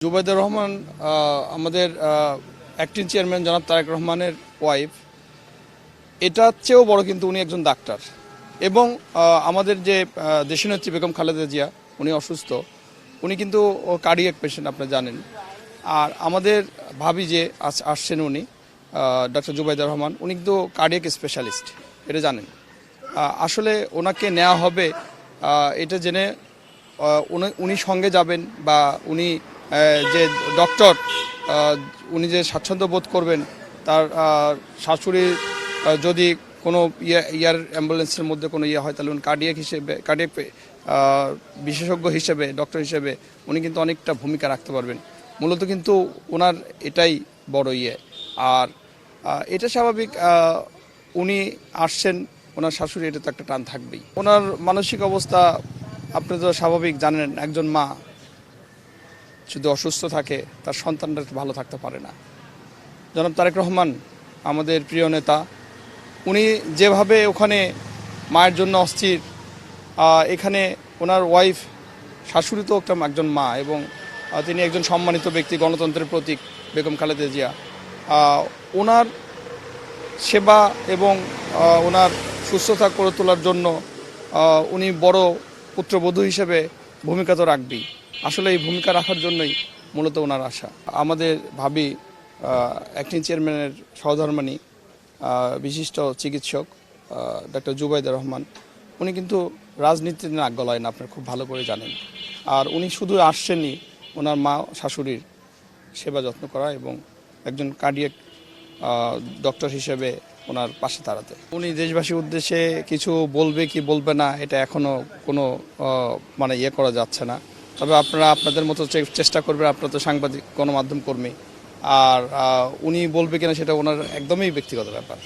জুবাইদুর রহমান আমাদের acting chairman জনাব তারেক রহমানের ওয়াইফ। এটার চেয়েও বড় কিন্তু উনি একজন ডাক্তার এবং আমাদের যে দেশনেত্রী বেগম খালেদা জিয়া উনি অসুস্থ, উনি কিন্তু কার্ডিয়াক পেশেন্ট আপনারা জানেন। আর আমাদের ভাবি যে আসছেন উনি ডক্টর জুবাইদুর রহমান, উনি কিন্তু কার্ডিয়াক স্পেশালিস্ট, এটা জানেন। আসলে ওনাকে নেওয়া হবে এটা জেনে উনি সঙ্গে যাবেন বা উনি যে ডক্টর উনি যে স্বাচ্ছন্দ্য বোধ করবেন তার শাশুড়ির যদি কোনো ইয়ার অ্যাম্বুলেন্সের মধ্যে কোনো ইয়ে হয় তাহলে উনি কার্ডিয়াক বিশেষজ্ঞ হিসেবে ডক্টর হিসেবে উনি কিন্তু অনেকটা ভূমিকা রাখতে পারবেন। মূলত কিন্তু ওনার এটাই বড় ইয়ে। আর এটা স্বাভাবিক, উনি আসছেন, ওনার শাশুড়ি, এটা তো একটা টান থাকবেই। ওনার মানসিক অবস্থা আপনি তো স্বাভাবিক জানেন, একজন মা যদি অসুস্থ থাকে তার সন্তানরা ভালো থাকতে পারে না। জনাব তারেক রহমান আমাদের প্রিয় নেতা, উনি যেভাবে ওখানে মায়ের জন্য অস্থির, এখানে ওনার ওয়াইফ শাশুড়ি তো একজন মা এবং তিনি একজন সম্মানিত ব্যক্তি, গণতন্ত্রের প্রতীক বেগম খালেদা জিয়া। ওনার সেবা এবং ওনার সুস্থতা করে তোলার জন্য উনি বড় পুত্রবধূ হিসেবে ভূমিকা তো রাখবেই। আসলে এই ভূমিকা রাখার জন্যই মূলত ওনার আশা। আমাদের ভাবি অ্যাক্টিং চেয়ারম্যানের সহধর্মিণী বিশিষ্ট চিকিৎসক ডক্টর জুবাইদুর রহমান, উনি কিন্তু রাজনীতিতে নাক গলায় না, আপনারা খুব ভালো করে জানেন। আর উনি শুধু আসছেনই ওনার মা শাশুড়ির সেবা যত্ন করা এবং একজন কার্ডিয়াক ডক্টর হিসেবে ওনার পাশে দাঁড়াতে। উনি দেশবাসীর উদ্দেশ্যে কিছু বলবে কি বলবে না এটা এখনও কোনো মানে ইয়ে করা যাচ্ছে না। তবে আপনারা আপনাদের মতো চেষ্টা করবেন, আপনারা তো সাংবাদিক গণমাধ্যম কর্মী। আর উনি বলবে কিনা সেটা ওনার একদমই ব্যক্তিগত ব্যাপার।